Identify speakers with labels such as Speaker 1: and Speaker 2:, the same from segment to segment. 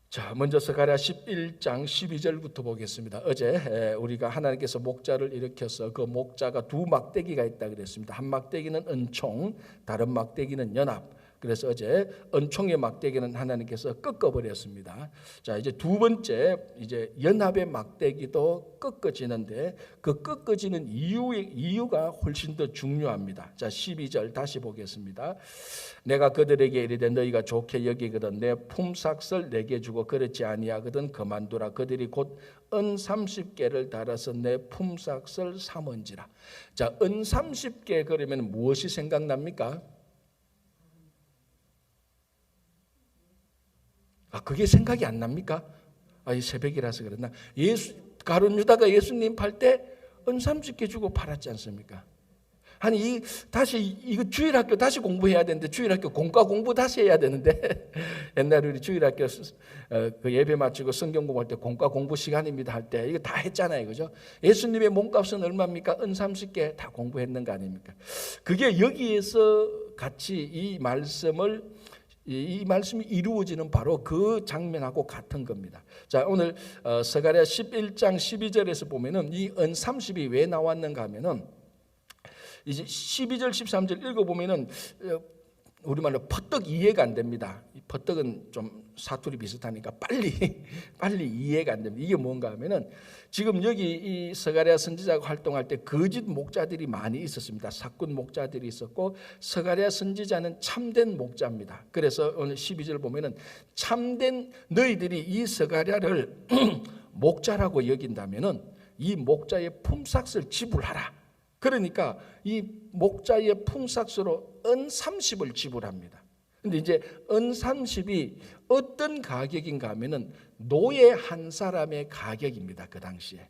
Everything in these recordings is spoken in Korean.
Speaker 1: 자, 먼저 스가랴 11장 12절부터 보겠습니다. 어제 우리가 하나님께서 목자를 일으켜서 그 목자가 두 막대기가 있다 그랬습니다. 한 막대기는 은총, 다른 막대기는 연합. 그래서 어제 은총의 막대기는 하나님께서 꺾어버렸습니다. 자, 이제 두 번째 이제 연합의 막대기도 꺾어지는데 그 꺾어지는 이유가 훨씬 더 중요합니다. 자, 12절 다시 보겠습니다. 내가 그들에게 이르되 너희가 좋게 여기거든 내 품삯을 내게 주고 그렇지 아니하거든 그만두라. 그들이 곧 은 30개를 달아서 내 품삯을 삼은지라. 자, 은 30개 그러면 무엇이 생각납니까? 그게 생각이 안 납니까? 이 새벽이라서 그랬나? 가룟 유다가 예수님 팔 때 은 30개 주고 팔았지 않습니까? 아니 다시 이거 주일학교 다시 공부해야 되는데 주일학교 공과 공부 다시 해야 되는데 옛날에 우리 주일학교 그 예배 마치고 성경 공부할 때 공과 공부 시간입니다 할 때 이거 다 했잖아요, 그죠? 예수님의 몸값은 얼마입니까? 은 30개 다 공부했는 거 아닙니까? 그게 여기에서 같이 이 말씀이 이루어지는 바로 그 장면하고 같은 겁니다. 자, 오늘 스가랴 11장 12절에서 보면은 이 은 30이 왜 나왔는가 하면은 이제 12절 13절 읽어보면은 우리말로 퍼뜩 이해가 안 됩니다. 퍼뜩은 좀 사투리 비슷하니까 빨리 이해가 안 됩니다. 이게 뭔가 하면은 지금 여기 이 스가랴 선지자가 활동할 때 거짓 목자들이 많이 있었습니다. 사꾼 목자들이 있었고 스가랴 선지자는 참된 목자입니다. 그래서 오늘 12절 보면은 참된 너희들이 이 스가랴를 목자라고 여긴다면은 이 목자의 품삯을 지불하라. 그러니까 이 목자의 품삯으로 은 30을 지불합니다. 근데 이제 은 30이 어떤 가격인가 하면은 노예 한 사람의 가격입니다. 그 당시에.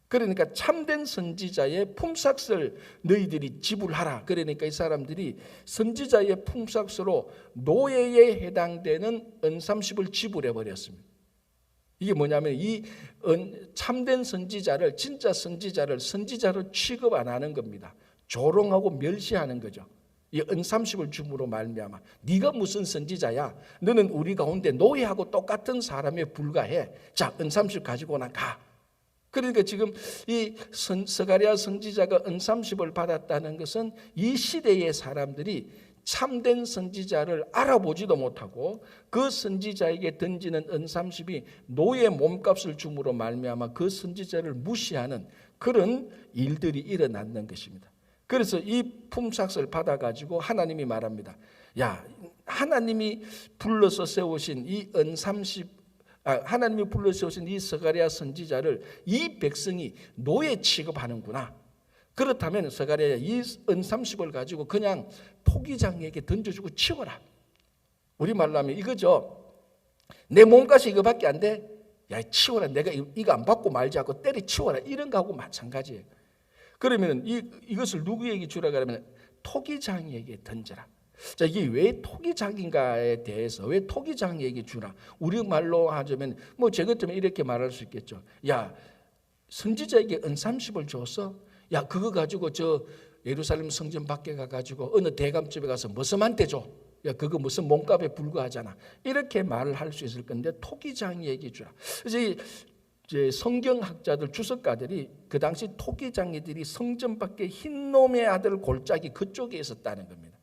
Speaker 1: 그러니까 참된 선지자의 품삯을 너희들이 지불하라. 그러니까 이 사람들이 선지자의 품삯으로 노예에 해당되는 은 30을 지불해 버렸습니다. 이게 뭐냐면 이 참된 선지자를 진짜 선지자로 취급 안 하는 겁니다. 조롱하고 멸시하는 거죠. 이 은 30을 줌으로 말미암아 네가 무슨 선지자야? 너는 우리 가운데 노예하고 똑같은 사람에 불과해. 자, 은 30 가지고 가. 그러니까 지금 이 스가랴 선지자가 은 30을 받았다는 것은 이 시대의 사람들이 참된 선지자를 알아보지도 못하고 그 선지자에게 던지는 은 30이 노예 몸값을 줌으로 말미암아 그 선지자를 무시하는 그런 일들이 일어났는 것입니다. 그래서 이 품삯을 받아가지고 하나님이 말합니다. 야, 하나님이 불러서 세우신 이 은 30, 하나님이 불러서 세우신 이 스가랴 선지자를 이 백성이 노예 취급하는구나. 그렇다면 스가랴야 이 은 30을 가지고 그냥 토기장에게 던져주고 치워라. 우리말로 하면 이거죠. 내 몸값이 이거밖에 안 돼? 야, 치워라. 내가 이거 안 받고 말지 하고 때려치워라. 이런 거하고 마찬가지예요. 그러면 이것을 누구에게 주라 그러면 토기장에게 던져라. 자, 이게 왜 토기장인가에 대해서 왜 토기장에게 주라? 우리말로 하자면 제 것쯤에 이렇게 말할 수 있겠죠. 야, 선지자에게 은 30을 줬어? 야, 그거 가지고 저 예루살렘 성전 밖에 가가지고 어느 대감집에 가서 머슴한테 줘. 야, 그거 무슨 몸값에 불과하잖아. 이렇게 말을 할 수 있을 건데 토기장이에게 주라. 그래서 이제 성경학자들 주석가들이 그 당시 토기장이들이 성전 밖에 흰놈의 아들 골짜기 그쪽에 있었다는 겁니다.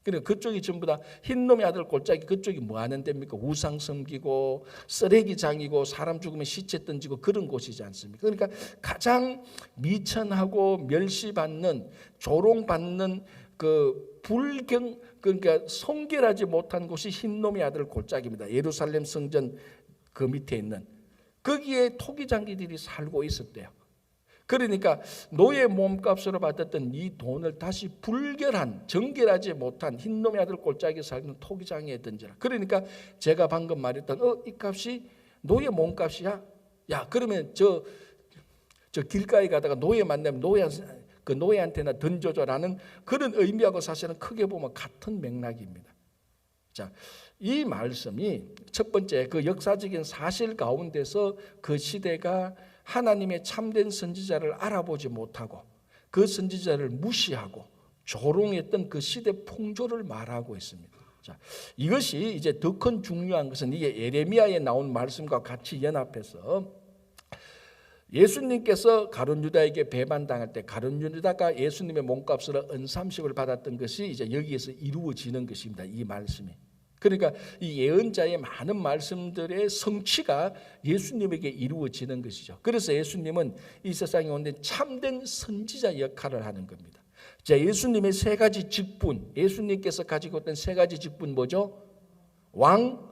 Speaker 1: 그러니까 그쪽이 전부 다 흰놈의 아들 골짜기 그쪽이 뭐 하는 데입니까? 우상 섬기고 쓰레기장이고 사람 죽으면 시체 던지고 그런 곳이지 않습니까? 그러니까 가장 미천하고 멸시받는 조롱받는 그러니까 성결하지 못한 곳이 흰놈의 아들 골짜기입니다. 예루살렘 성전 그 밑에 있는 거기에 토기장기들이 살고 있었대요. 그러니까 노예 몸값으로 받았던 이 돈을 다시 정결하지 못한 흰놈의 아들 골짜기에 살는 토기장이에 던져라. 그러니까 제가 방금 말했던 이 값이 노예 몸값이야? 야, 그러면 저 길가에 가다가 노예 만나면 그 노예한테나 던져줘라는 그런 의미하고 사실은 크게 보면 같은 맥락입니다. 자, 이 말씀이 첫 번째 그 역사적인 사실 가운데서 그 시대가 하나님의 참된 선지자를 알아보지 못하고 그 선지자를 무시하고 조롱했던 그 시대 풍조를 말하고 있습니다. 자, 이것이 이제 더 큰 중요한 것은 이게 예레미야에 나온 말씀과 같이 연합해서 예수님께서 가룟 유다에게 배반당할 때 가룟 유다가 예수님의 몸값으로 은30을 받았던 것이 이제 여기에서 이루어지는 것입니다. 이 말씀이. 그러니까 이 예언자의 많은 말씀들의 성취가 예수님에게 이루어지는 것이죠. 그래서 예수님은 이 세상에 온 데 참된 선지자 역할을 하는 겁니다. 자, 예수님의 세 가지 직분, 예수님께서 가지고 있던 세 가지 직분 뭐죠? 왕,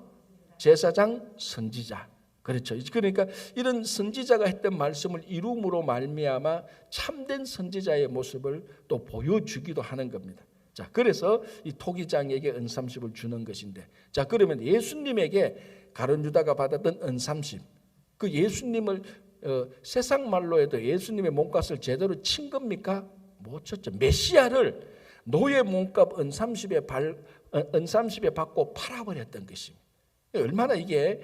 Speaker 1: 제사장, 선지자. 그렇죠. 그러니까 이런 선지자가 했던 말씀을 이룸으로 말미암아 참된 선지자의 모습을 또 보여주기도 하는 겁니다. 자, 그래서 이 토기장에게 은30을 주는 것인데, 자, 그러면 예수님에게 가룟 유다가 받았던 은30, 그 예수님을 세상 말로 해도 예수님의 몸값을 제대로 친 겁니까? 못 쳤죠. 메시아를 노예 몸값 은30에 받고 팔아버렸던 것입니다. 얼마나 이게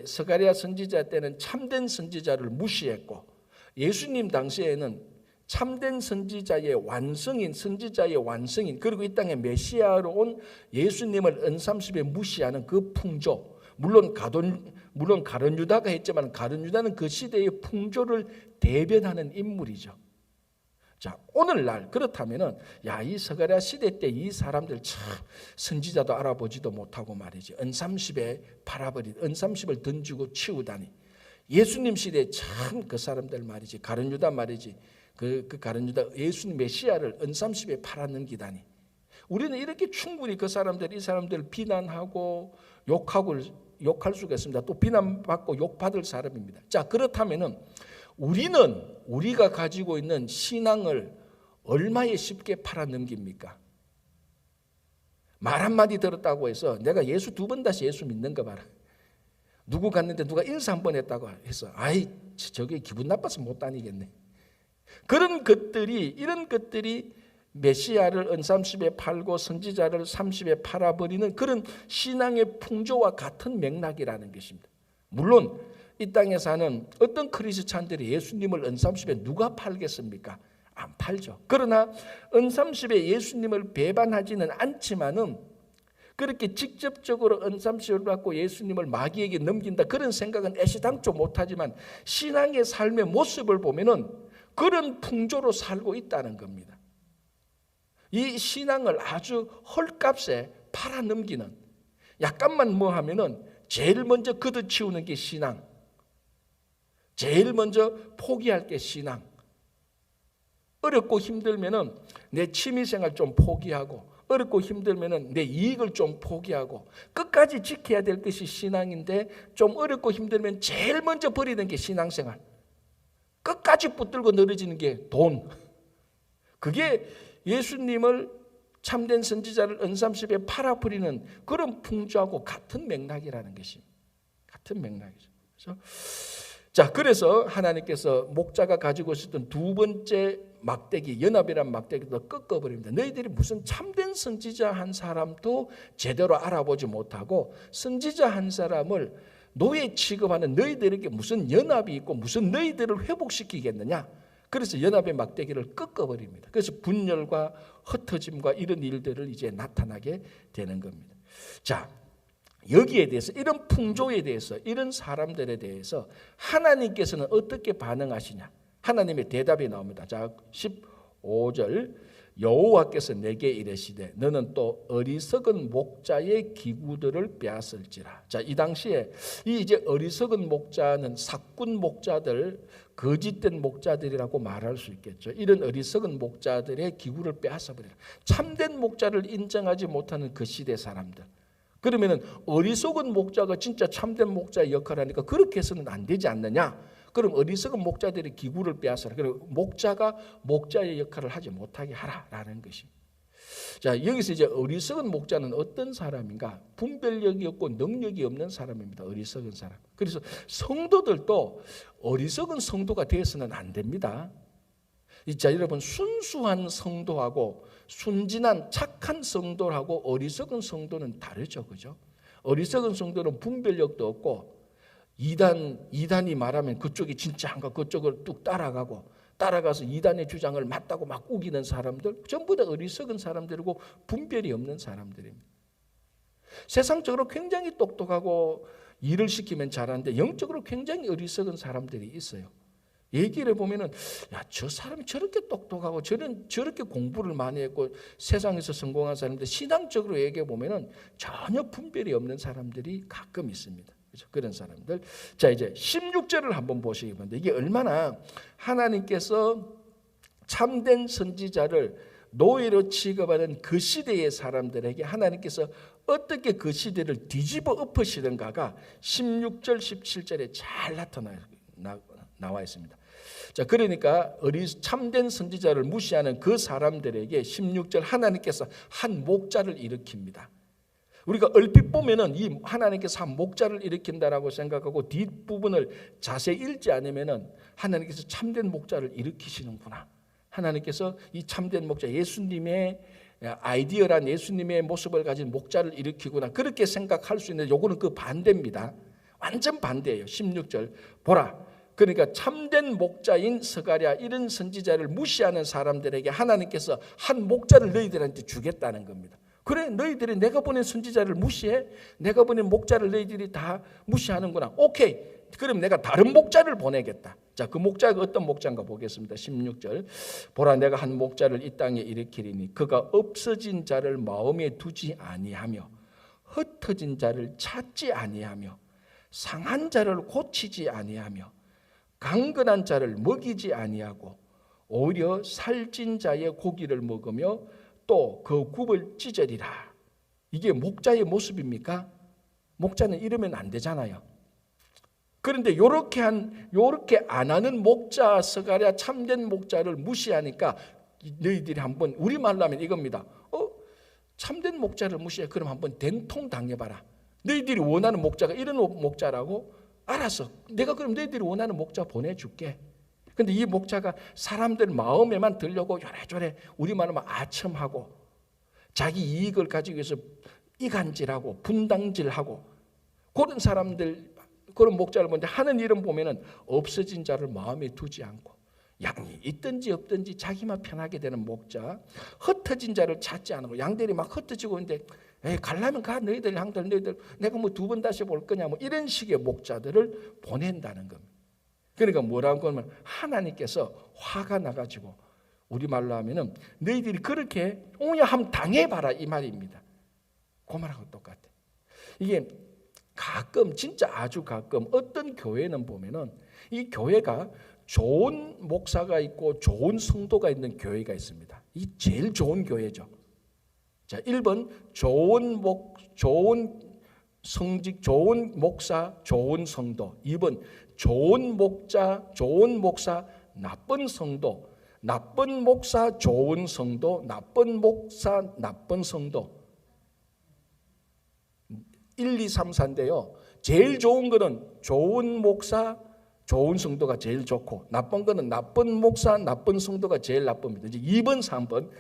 Speaker 1: 스가랴 선지자 때는 참된 선지자를 무시했고, 예수님 당시에는 참된 선지자의 완성인, 선지자의 완성인, 그리고 이 땅에 메시아로 온 예수님을 은30에 무시하는 그 풍조, 물론 가룟 유다가 했지만 가룟 유다는 그 시대의 풍조를 대변하는 인물이죠. 자, 오늘날 그렇다면은 이 스가랴 시대 때 이 사람들 참 선지자도 알아보지도 못하고 말이지 은30에 팔아버린, 은30을 던지고 치우다니, 예수님 시대에 참 그 사람들 말이지, 가룟 유다 말이지, 그 가룟 유다 예수님 메시아를 은30에 팔아넘기다니, 우리는 이렇게 충분히 이 사람들 비난하고 욕할 수가 있습니다. 또 비난받고 욕받을 사람입니다. 자, 그렇다면은 우리가 가지고 있는 신앙을 얼마에 쉽게 팔아넘깁니까? 말 한마디 들었다고 해서 내가 예수 2번 다시 예수 믿는 거 봐라. 누구 갔는데 누가 인사 한 번 했다고 해서 저게 기분 나빠서 못 다니겠네. 이런 것들이 메시아를 은30에 팔고 선지자를 30에 팔아버리는 그런 신앙의 풍조와 같은 맥락이라는 것입니다. 물론 이 땅에 사는 어떤 크리스찬들이 예수님을 은30에 누가 팔겠습니까? 안 팔죠. 그러나 은30에 예수님을 배반하지는 않지만은 그렇게 직접적으로 은30을 받고 예수님을 마귀에게 넘긴다, 그런 생각은 애시당초 못하지만 신앙의 삶의 모습을 보면은 그런 풍조로 살고 있다는 겁니다. 이 신앙을 아주 헐값에 팔아넘기는, 약간만 뭐 하면은 제일 먼저 걷어치우는 게 신앙, 제일 먼저 포기할 게 신앙. 어렵고 힘들면은 내 취미생활 좀 포기하고, 어렵고 힘들면은 내 이익을 좀 포기하고, 끝까지 지켜야 될 것이 신앙인데 좀 어렵고 힘들면 제일 먼저 버리는 게 신앙생활, 끝까지 붙들고 늘어지는 게 돈. 그게 예수님을 참된 선지자를 은30에 팔아버리는 그런 풍조하고 같은 맥락이라는 것입니다. 같은 맥락이죠. 그래서 하나님께서 목자가 가지고 있었던 두 번째 막대기, 연합이란 막대기도 꺾어버립니다. 너희들이 무슨 참된 선지자 한 사람도 제대로 알아보지 못하고 선지자 한 사람을 노예 취급하는 너희들에게 무슨 연합이 있고 무슨 너희들을 회복시키겠느냐. 그래서 연합의 막대기를 꺾어버립니다. 그래서 분열과 흩어짐과 이런 일들을 이제 나타나게 되는 겁니다. 자, 여기에 대해서, 이런 풍조에 대해서, 이런 사람들에 대해서 하나님께서는 어떻게 반응하시냐? 하나님의 대답이 나옵니다. 자, 15절, 여호와께서 내게 이르시되 너는 또 어리석은 목자의 기구들을 빼앗을지라. 자, 이 당시에 이제 어리석은 목자는 사꾼 목자들, 거짓된 목자들이라고 말할 수 있겠죠. 이런 어리석은 목자들의 기구를 빼앗아버리라. 참된 목자를 인정하지 못하는 그 시대 사람들. 그러면은 어리석은 목자가 진짜 참된 목자의 역할을 하니까 그렇게 해서는 안 되지 않느냐? 그럼 어리석은 목자들의 기구를 빼앗아라. 그리고 목자가 목자의 역할을 하지 못하게 하라라는 것입니다. 자, 여기서 이제 어리석은 목자는 어떤 사람인가? 분별력이 없고 능력이 없는 사람입니다. 어리석은 사람. 그래서 성도들도 어리석은 성도가 되어서는 안 됩니다. 자, 여러분, 순수한 성도하고 순진한 착한 성도하고 어리석은 성도는 다르죠. 그죠? 어리석은 성도는 분별력도 없고 이단이 말하면 그쪽이 진짜한가 그쪽을 뚝 따라가서 이단의 주장을 맞다고 막 우기는 사람들, 전부 다 어리석은 사람들이고 분별이 없는 사람들입니다. 세상적으로 굉장히 똑똑하고 일을 시키면 잘하는데 영적으로 굉장히 어리석은 사람들이 있어요. 얘기를 보면은 야, 저 사람이 저렇게 똑똑하고 저렇게 공부를 많이 했고 세상에서 성공한 사람인데 신앙적으로 얘기해 보면은 전혀 분별이 없는 사람들이 가끔 있습니다. 그렇죠? 그런 사람들. 자, 이제 16절을 한번 보시기 바랍니다. 이게 얼마나 하나님께서 참된 선지자를 노예로 취급하는 그 시대의 사람들에게 하나님께서 어떻게 그 시대를 뒤집어 엎으시는가가 16절 17절에 잘 나와 있습니다. 자, 그러니까 참된 선지자를 무시하는 그 사람들에게 16절 하나님께서 한 목자를 일으킵니다. 우리가 얼핏 보면은 이 하나님께서 한 목자를 일으킨다라고 생각하고 뒷부분을 자세히 읽지 않으면은 하나님께서 참된 목자를 일으키시는구나. 하나님께서 이 참된 목자 예수님의 아이디어란 예수님의 모습을 가진 목자를 일으키구나. 그렇게 생각할 수 있는데 요거는 그 반대입니다. 완전 반대예요. 16절 보라. 그러니까 참된 목자인 스가랴 이런 선지자를 무시하는 사람들에게 하나님께서 한 목자를 너희들한테 주겠다는 겁니다. 그래, 너희들이 내가 보낸 선지자를 무시해? 내가 보낸 목자를 너희들이 다 무시하는구나. 오케이, 그럼 내가 다른 목자를 보내겠다. 자, 그 목자가 어떤 목자인가 보겠습니다. 16절 보라, 내가 한 목자를 이 땅에 일으키리니 그가 없어진 자를 마음에 두지 아니하며 흩어진 자를 찾지 아니하며 상한 자를 고치지 아니하며 강건한 자를 먹이지 아니하고 오히려 살찐 자의 고기를 먹으며 또 그 굽을 찢으리라. 이게 목자의 모습입니까? 목자는 이러면 안 되잖아요. 그런데 요렇게 안 하는 목자 스가랴 참된 목자를 무시하니까 너희들이 한번 우리말로 하면 이겁니다. 참된 목자를 무시해. 그럼 한번 된통 당해봐라. 너희들이 원하는 목자가 이런 목자라고? 알았어. 내가 그럼 너희들이 원하는 목자 보내줄게. 근데 이 목자가 사람들 마음에만 들려고 요래조래 우리말로 하면 아첨하고 자기 이익을 가지기 위해서 이간질하고 분당질하고 그런 사람들, 그런 목자를 보는데 하는 일은 보면은 없어진 자를 마음에 두지 않고 양이 있든지 없든지 자기만 편하게 되는 목자, 흩어진 자를 찾지 않고 양들이 막 흩어지고 있는데 가려면 가, 너희들 양들 너희들 내가 뭐 두 번 다시 볼 거냐 뭐 이런 식의 목자들을 보낸다는 겁니다. 그러니까 뭐라고 하면 하나님께서 화가 나가지고 우리말로 하면은 너희들이 그렇게 오냐함 당해봐라 이 말입니다. 그 말하고 똑같아. 이게 가끔 진짜 아주 가끔 어떤 교회는 보면은 이 교회가 좋은 목사가 있고 좋은 성도가 있는 교회가 있습니다. 이 제일 좋은 교회죠. 자, 1번 좋은 성직, 좋은 목사, 좋은 성도. 2번 좋은 목자, 좋은 목사, 나쁜 성도. 나쁜 목사, 좋은 성도, 나쁜 목사, 나쁜 성도. 1, 2, 3, 4인데요. 제일 좋은 거는 좋은 목사, 좋은 성도가 제일 좋고 나쁜 거는 나쁜 목사, 나쁜 성도가 제일 나쁩니다. 이제 2번, 3번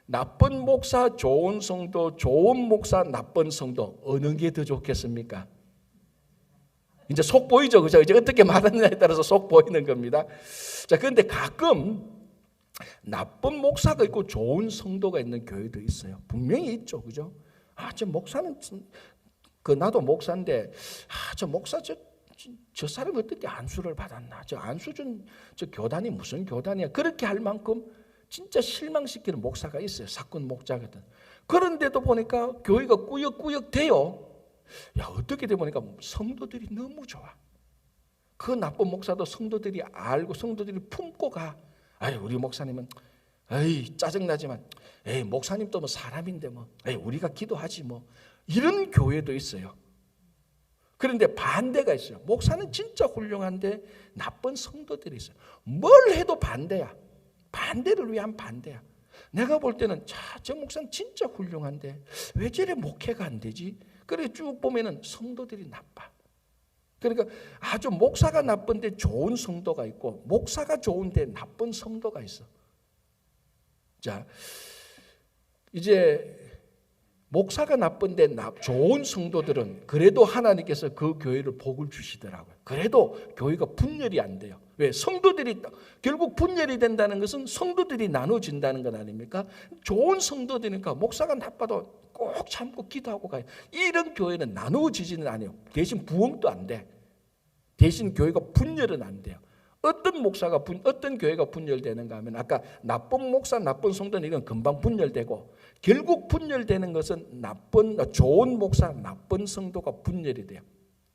Speaker 1: 나쁜 목사, 좋은 성도, 좋은 목사, 나쁜 성도 어느 게 더 좋겠습니까? 이제 속 보이죠, 그죠? 이제 어떻게 말하느냐에 따라서 속 보이는 겁니다. 자, 그런데 가끔 나쁜 목사가 있고 좋은 성도가 있는 교회도 있어요. 분명히 있죠, 그죠? 저 목사는 나도 목사인데 저 목사 저 사람이 어떻게 안수를 받았나? 저 안수 준 저 교단이 무슨 교단이야? 그렇게 할 만큼 진짜 실망시키는 목사가 있어요. 사건 목자거든. 그런데도 보니까 교회가 꾸역꾸역 돼요. 야, 어떻게 돼 보니까 성도들이 너무 좋아. 그 나쁜 목사도 성도들이 알고 성도들이 품고 가. 우리 목사님은 짜증나지만 목사님도 뭐 사람인데 뭐 우리가 기도하지 뭐. 이런 교회도 있어요. 그런데 반대가 있어요. 목사는 진짜 훌륭한데 나쁜 성도들이 있어요. 뭘 해도 반대야. 반대를 위한 반대야. 내가 볼 때는 저 목사는 진짜 훌륭한데 왜 저래 목회가 안 되지? 그래 쭉 보면은 성도들이 나빠. 그러니까 아주 목사가 나쁜데 좋은 성도가 있고 목사가 좋은데 나쁜 성도가 있어. 자, 이제 목사가 나쁜데 좋은 성도들은 그래도 하나님께서 그 교회를 복을 주시더라고요. 그래도 교회가 분열이 안 돼요. 왜? 성도들이 결국 분열이 된다는 것은 성도들이 나눠진다는 것 아닙니까? 좋은 성도들이니까 목사가 나빠도 꼭 참고 기도하고 가요. 이런 교회는 나누어지지는 않아요. 대신 부흥도 안 돼. 대신 교회가 분열은 안 돼요. 어떤 교회가 분열되는가 하면 아까 나쁜 목사, 나쁜 성도는 이건 금방 분열되고 결국 분열되는 것은 좋은 목사, 나쁜 성도가 분열이 돼요.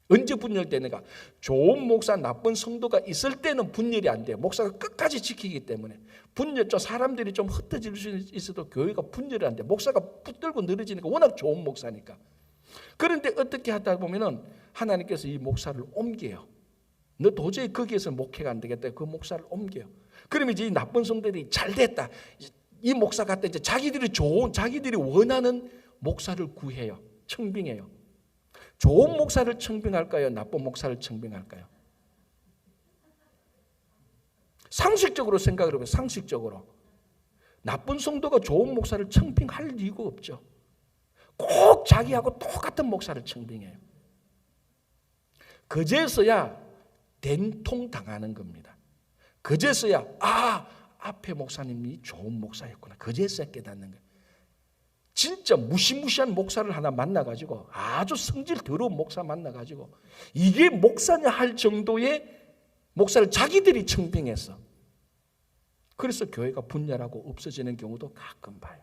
Speaker 1: 언제 분열되는가? 좋은 목사, 나쁜 성도가 있을 때는 분열이 안 돼요. 목사가 끝까지 지키기 때문에 사람들이 좀 흩어질 수 있어도 교회가 분열이 안 돼요. 목사가 붙들고 늘어지니까 워낙 좋은 목사니까. 그런데 어떻게 하다 보면은 하나님께서 이 목사를 옮겨요. 너 도저히 거기에서 목회가 안 되겠다. 그 목사를 옮겨요. 그러면 이제 이 나쁜 성도들이 잘 됐다. 이 목사 같다. 이제 자기들이 원하는 목사를 구해요. 청빙해요. 좋은 목사를 청빙할까요? 나쁜 목사를 청빙할까요? 상식적으로 생각을 해보면 상식적으로 나쁜 성도가 좋은 목사를 청빙할 이유가 없죠. 꼭 자기하고 똑같은 목사를 청빙해요. 그제서야 된통 당하는 겁니다. 그제서야 앞에 목사님이 좋은 목사였구나. 그제서야 깨닫는 거예요. 진짜 무시무시한 목사를 하나 만나가지고 아주 성질 더러운 목사 만나가지고 이게 목사냐 할 정도의 목사를 자기들이 청빙했어. 그래서 교회가 분열하고 없어지는 경우도 가끔 봐요.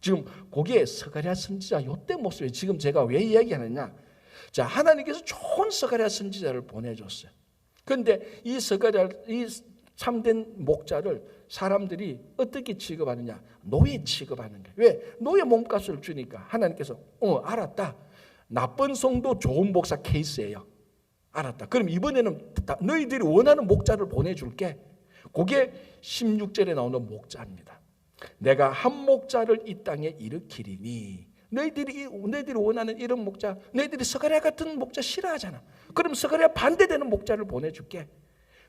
Speaker 1: 지금 거기에 스가랴 선지자 요때 모습이에요. 지금 제가 왜 이야기하느냐? 자, 하나님께서 좋은 스가랴 선지자를 보내줬어요. 그런데 이 참된 목자를 사람들이 어떻게 취급하느냐? 노예 취급하는 거예요. 왜? 노예 몸값을 주니까 하나님께서 알았다. 나쁜 성도 좋은 목사 케이스예요. 알았다. 그럼 이번에는 너희들이 원하는 목자를 보내줄게. 그게 16절에 나오는 목자입니다. 내가 한 목자를 이 땅에 일으키리니 너희들이 원하는 이런 목자, 너희들이 스가랴 같은 목자 싫어하잖아. 그럼 스가랴 반대되는 목자를 보내줄게.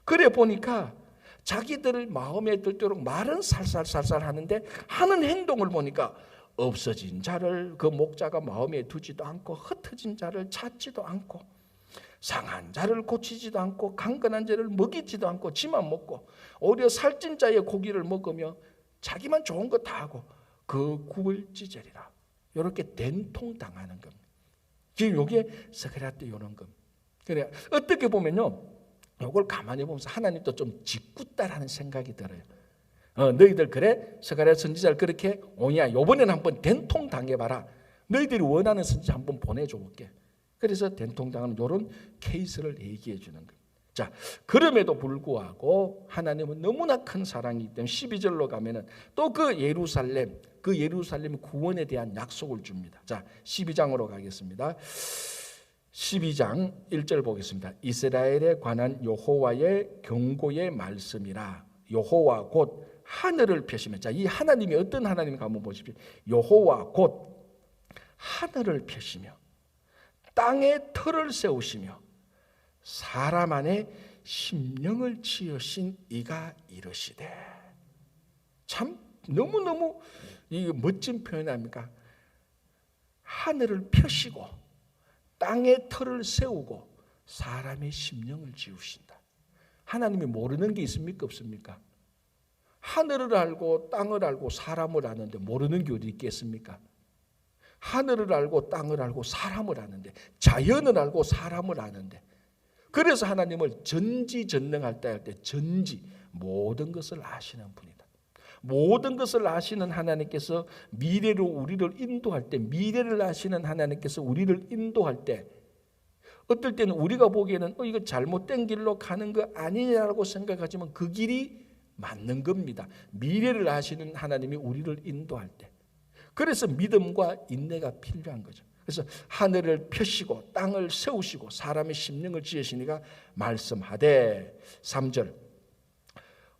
Speaker 1: 그래 보니까 자기들 마음에 들도록 말은 살살살살 하는데 하는 행동을 보니까 없어진 자를 그 목자가 마음에 두지도 않고 흩어진 자를 찾지도 않고 상한 자를 고치지도 않고 강건한 자를 먹이지도 않고 지만 먹고 오히려 살찐 자의 고기를 먹으며 자기만 좋은 거 다 하고 그 구걸지절이라. 이렇게 된통당하는 겁니다. 지금 이게 스가랴 때 이런 겁니다. 그래 어떻게 보면요, 이걸 가만히 보면서 하나님도 좀 짓궂다라는 생각이 들어요. 너희들 그래 스가랴 선지자를 그렇게 오냐? 이번에는 한번 된통 당해봐라. 너희들이 원하는 선지자 한번 보내줘 볼게. 그래서 된통당하는 이런 케이스를 얘기해 주는 거예요. 자, 그럼에도 불구하고 하나님은 너무나 큰 사랑이기 때문에 12절로 가면은 또 그 예루살렘 구원에 대한 약속을 줍니다. 자, 12장으로 가겠습니다. 12장 1절 보겠습니다. 이스라엘에 관한 여호와의 경고의 말씀이라. 여호와 곧 하늘을 펴시며. 자, 이 하나님이 어떤 하나님인가 한번 보십시오. 여호와 곧 하늘을 펴시며 땅에 터를 세우시며 사람 안에 심령을 지으신 이가 이르시되. 참 너무너무 이 멋진 표현 아닙니까? 하늘을 펴시고 땅에 터를 세우고 사람의 심령을 지으신다. 하나님이 모르는 게 있습니까? 없습니까? 하늘을 알고 땅을 알고 사람을 아는데 모르는 게 어디 있겠습니까? 하늘을 알고 땅을 알고 사람을 아는데, 자연을 알고 사람을 아는데, 그래서 하나님을 전지전능할 때 할 때 전지 모든 것을 아시는 분이다. 모든 것을 아시는 하나님께서 미래로 우리를 인도할 때, 미래를 아시는 하나님께서 우리를 인도할 때 어떨 때는 우리가 보기에는 이거 잘못된 길로 가는 거 아니냐라고 생각하지만 그 길이 맞는 겁니다. 미래를 아시는 하나님이 우리를 인도할 때. 그래서 믿음과 인내가 필요한 거죠. 그래서 하늘을 펴시고 땅을 세우시고 사람의 심령을 지으시니가 말씀하되 3절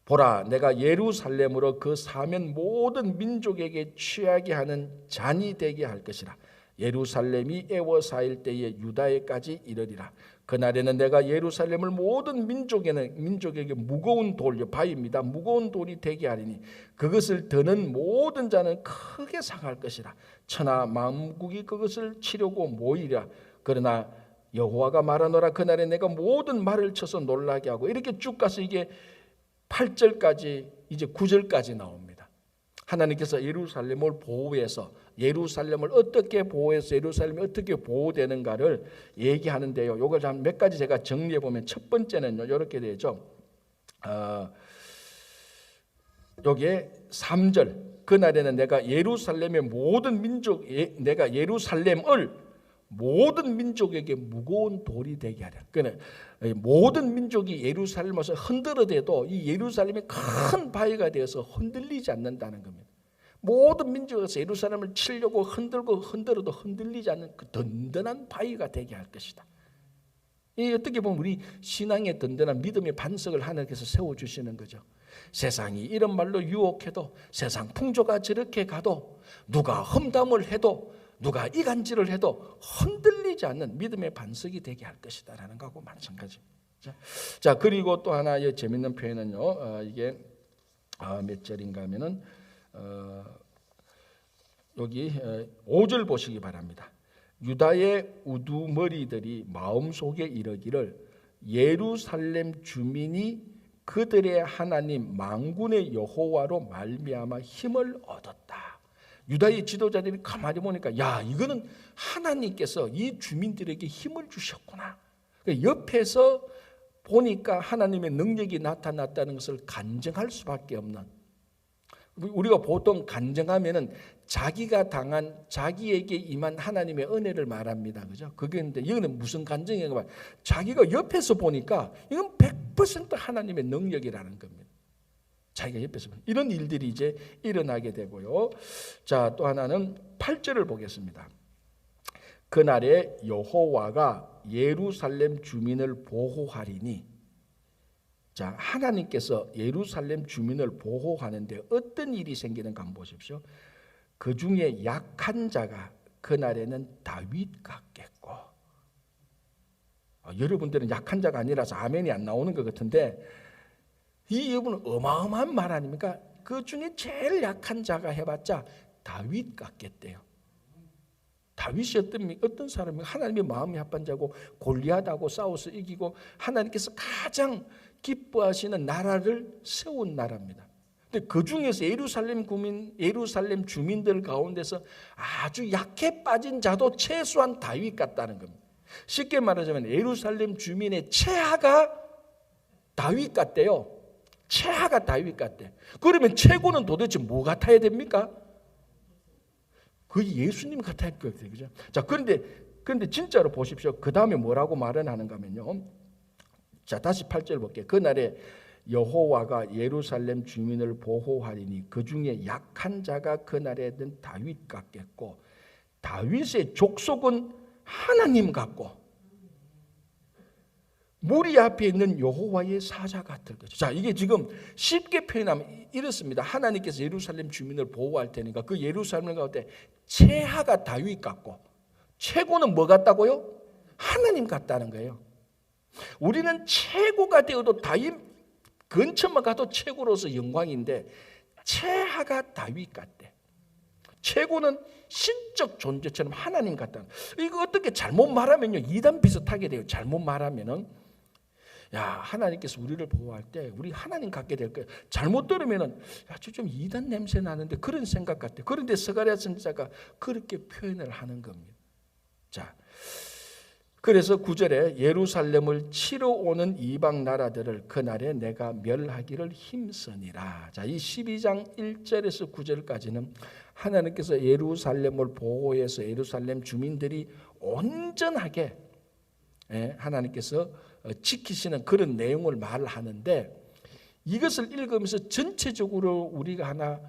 Speaker 1: 보라 내가 예루살렘으로 그 사면 모든 민족에게 취하게 하는 잔이 되게 할 것이라. 예루살렘이 애워사일 때에 유다에까지 이르리라. 그날에는 내가 예루살렘을 모든 민족에게 무거운 돌, 바위입니다. 무거운 돌이 되게 하리니 그것을 드는 모든 자는 크게 상할 것이라. 천하 만국이 그것을 치려고 모이리라. 그러나 여호와가 말하노라. 그날에 내가 모든 말을 쳐서 놀라게 하고, 이렇게 쭉 가서 이게 8절까지 이제 9절까지 나옵니다. 하나님께서 예루살렘을 보호해서, 예루살렘을 어떻게 보호해서 예루살렘이 어떻게 보호되는가를 얘기하는데요. 이걸 몇 가지 제가 정리해 보면, 첫 번째는요, 이렇게 되죠. 여기에 3절, 그날에는 내가 예루살렘의 모든 민족, 내가 예루살렘을 모든 민족에게 무거운 돌이 되게 하리라. 그러니까 모든 민족이 예루살렘에서 흔들어대도 이 예루살렘이 큰 바위가 되어서 흔들리지 않는다는 겁니다. 모든 민족에서 예루살렘을 치려고 흔들어도 흔들리지 않는 그 든든한 바위가 되게 할 것이다. 이 어떻게 보면 우리 신앙의 든든한 믿음의 반석을 하나님께서 세워주시는 거죠. 세상이 이런 말로 유혹해도, 세상 풍조가 저렇게 가도, 누가 험담을 해도, 누가 이간질을 해도 흔들리지 않는 믿음의 반석이 되게 할 것이다 라는 거하고 마찬가지입니다. 자, 그리고 또 하나 재밌는 표현은요, 이게 몇 절인가 하면은 여기 5절 보시기 바랍니다. 유다의 우두머리들이 마음속에 이르기를 예루살렘 주민이 그들의 하나님 만군의 여호와로 말미암아 힘을 얻었다. 유다의 지도자들이 가만히 보니까, 야, 이거는 하나님께서 이 주민들에게 힘을 주셨구나. 옆에서 보니까 하나님의 능력이 나타났다는 것을 간증할 수밖에 없는, 우리가 보통 간증하면은 자기가 당한, 자기에게 임한 하나님의 은혜를 말합니다. 그죠? 그게 있는데, 이거는 무슨 간증인가 봐. 자기가 옆에서 보니까 이건 100% 하나님의 능력이라는 겁니다. 자기가 옆에서 이런 일들이 이제 일어나게 되고요. 자, 또 하나는 8절을 보겠습니다. 그날에 여호와가 예루살렘 주민을 보호하리니, 자, 하나님께서 예루살렘 주민을 보호하는데 어떤 일이 생기는가 한번 보십시오. 그 중에 약한 자가 그날에는 다윗 같겠고, 여러분들은 약한 자가 아니라서 아멘이 안 나오는 것 같은데, 이 여러분은 어마어마한 말 아닙니까? 그 중에 제일 약한 자가 해봤자 다윗 같겠대요. 다윗이 어떤 사람이 하나님의 마음이 합한 자고, 골리앗하고 싸워서 이기고 하나님께서 가장 기뻐하시는 나라를 세운 나라입니다. 근데 그 중에서 예루살렘 주민들 가운데서 아주 약해 빠진 자도 최소한 다윗 같다는 겁니다. 쉽게 말하자면 예루살렘 주민의 최하가 다윗 같대요. 최하가 다윗 같대. 그러면 최고는 도대체 뭐 같아야 됩니까? 그 예수님 같아야 될 것 같아요. 그죠? 자, 그런데 진짜로 보십시오. 그 다음에 뭐라고 말을 하는가 하면요. 자, 다시 8절 볼게요. 그날에 여호와가 예루살렘 주민을 보호하리니 그 중에 약한 자가 그날에는 다윗 같겠고, 다윗의 족속은 하나님 같고, 무리 앞에 있는 여호와의 사자 같을 거죠. 자, 이게 지금 쉽게 표현하면 이렇습니다. 하나님께서 예루살렘 주민을 보호할 테니까 그 예루살렘 가운데 최하가 다윗 같고, 최고는 뭐 같다고요? 하나님 같다는 거예요. 우리는 최고가 되어도 다윗 근처만 가도 최고로서 영광인데, 최하가 다윗 같대. 최고는 신적 존재처럼 하나님 같다는. 이거 어떻게 잘못 말하면요, 이단 비슷하게 돼요. 잘못 말하면은, 야, 하나님께서 우리를 보호할 때 우리 하나님 같게 될 거예요. 잘못 들으면은, 야, 저 좀 이단 냄새 나는데, 그런 생각 같아. 그런데 스가랴 선지자가 그렇게 표현을 하는 겁니다. 자, 그래서 9절에 예루살렘을 치러 오는 이방 나라들을 그날에 내가 멸하기를 힘쓰니라. 자, 이 12장 1절에서 9절까지는 하나님께서 예루살렘을 보호해서 예루살렘 주민들이 온전하게 하나님께서 지키시는 그런 내용을 말하는데, 이것을 읽으면서 전체적으로 우리가 하나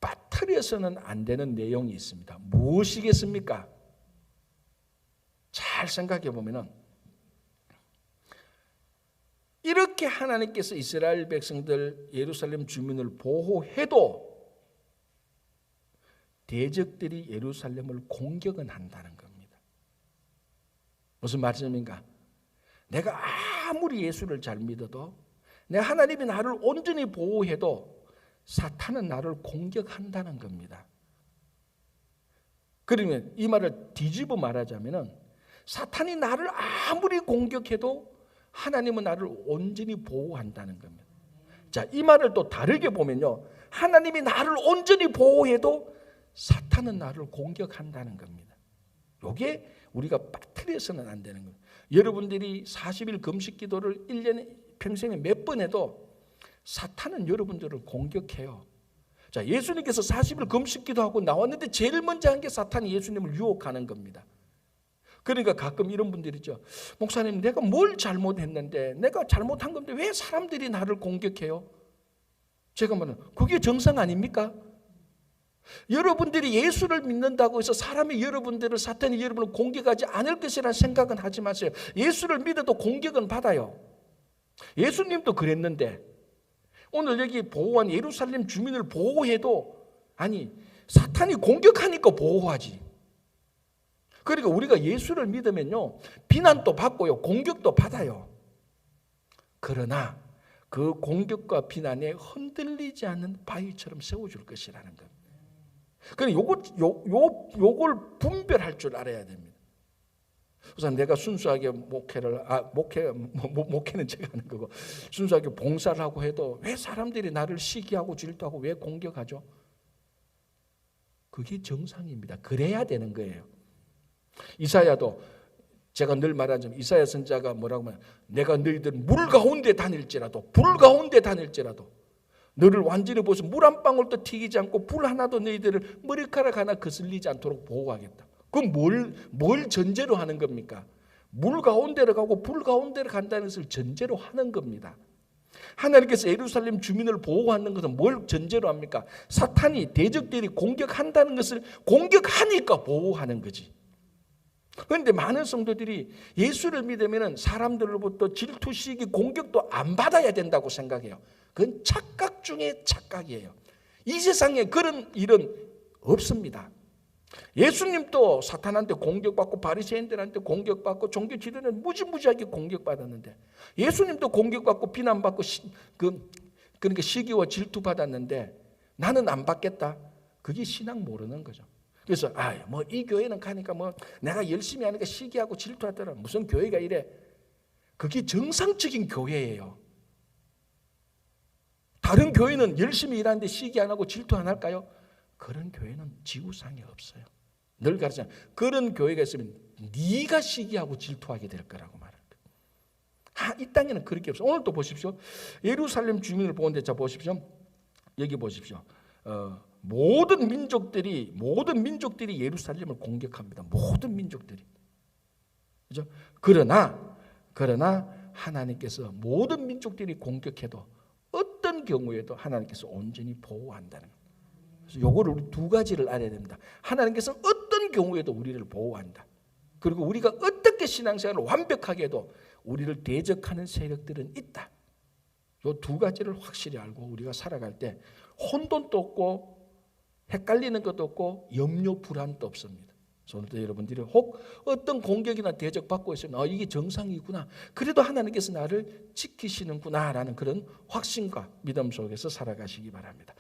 Speaker 1: 빠뜨려서는 안 되는 내용이 있습니다. 무엇이겠습니까? 잘 생각해 보면은, 이렇게 하나님께서 이스라엘 백성들 예루살렘 주민을 보호해도 대적들이 예루살렘을 공격은 한다는 겁니다. 무슨 말씀인가? 내가 아무리 예수를 잘 믿어도, 내 하나님이 나를 온전히 보호해도 사탄은 나를 공격한다는 겁니다. 그러면 이 말을 뒤집어 말하자면 사탄이 나를 아무리 공격해도 하나님은 나를 온전히 보호한다는 겁니다. 자, 이 말을 또 다르게 보면요, 하나님이 나를 온전히 보호해도 사탄은 나를 공격한다는 겁니다. 이게 우리가 빠뜨려서는 안 되는 거예요. 여러분들이 40일 금식 기도를 1년에 평생에 몇 번 해도 사탄은 여러분들을 공격해요. 자, 예수님께서 40일 금식 기도하고 나왔는데 제일 먼저 한 게 사탄이 예수님을 유혹하는 겁니다. 그러니까 가끔 이런 분들이 있죠. 목사님, 내가 뭘 잘못했는데, 내가 잘못한 건데 왜 사람들이 나를 공격해요? 제가 말하는, 그게 정상 아닙니까? 여러분들이 예수를 믿는다고 해서 사람이 여러분들을, 사탄이 여러분을 공격하지 않을 것이라는 생각은 하지 마세요. 예수를 믿어도 공격은 받아요. 예수님도 그랬는데, 오늘 여기 보호한 예루살렘 주민을 보호해도, 아니, 사탄이 공격하니까 보호하지. 그러니까 우리가 예수를 믿으면요, 비난도 받고요, 공격도 받아요. 그러나 그 공격과 비난에 흔들리지 않는 바위처럼 세워줄 것이라는 것. 그러니까 요걸 분별할 줄 알아야 됩니다. 우선 내가 순수하게 목회는 제가 하는 거고, 순수하게 봉사를 하고 해도 왜 사람들이 나를 시기하고 질투하고 왜 공격하죠? 그게 정상입니다. 그래야 되는 거예요. 이사야도, 제가 늘 말하자면 이사야 선지자가 뭐라고 하면, 내가 너희들 물 가운데 다닐지라도, 불 가운데 다닐지라도 너를 완전히 보서 물 한 방울도 튀기지 않고 불 하나도 너희들을 머리카락 하나 거슬리지 않도록 보호하겠다. 그럼 뭘 전제로 하는 겁니까? 물 가운데로 가고 불 가운데로 간다는 것을 전제로 하는 겁니다. 하나님께서 예루살렘 주민을 보호하는 것은 뭘 전제로 합니까? 사탄이, 대적들이 공격한다는 것을 공격하니까 보호하는 거지. 그런데 많은 성도들이 예수를 믿으면 사람들로부터 질투, 시기, 공격도 안 받아야 된다고 생각해요. 그건 착각 중에 착각이에요. 이 세상에 그런 일은 없습니다. 예수님도 사탄한테 공격받고 바리새인들한테 공격받고 종교 지도자는 무지무지하게 공격받았는데, 예수님도 공격받고 비난받고 그러니까 시기와 질투 받았는데 나는 안 받겠다. 그게 신앙 모르는 거죠. 그래서 뭐 이 교회는 가니까 뭐 내가 열심히 하니까 시기하고 질투하더라. 무슨 교회가 이래? 그게 정상적인 교회예요. 다른 교회는 열심히 일하는데 시기 안 하고 질투 안 할까요? 그런 교회는 지구상에 없어요. 늘 가르치잖아요. 그런 교회가 있으면 네가 시기하고 질투하게 될 거라고 말합니다. 이 땅에는 그렇게 없어요. 오늘 또 보십시오. 예루살렘 주민을 보는데, 자 보십시오. 여기 보십시오. 모든 민족들이 예루살렘을 공격합니다. 모든 민족들이. 그죠? 그러나 하나님께서 모든 민족들이 공격해도 어떤 경우에도 하나님께서 온전히 보호한다는 거예요. 그래서 요거를 우리 두 가지를 알아야 됩니다. 하나님께서 어떤 경우에도 우리를 보호한다. 그리고 우리가 어떻게 신앙생활을 완벽하게 해도 우리를 대적하는 세력들은 있다. 요 두 가지를 확실히 알고 우리가 살아갈 때 혼돈도 없고 헷갈리는 것도 없고 염려 불안도 없습니다. 오늘도 여러분들이 혹 어떤 공격이나 대적받고 있으면 이게 정상이구나, 그래도 하나님께서 나를 지키시는구나 라는 그런 확신과 믿음 속에서 살아가시기 바랍니다.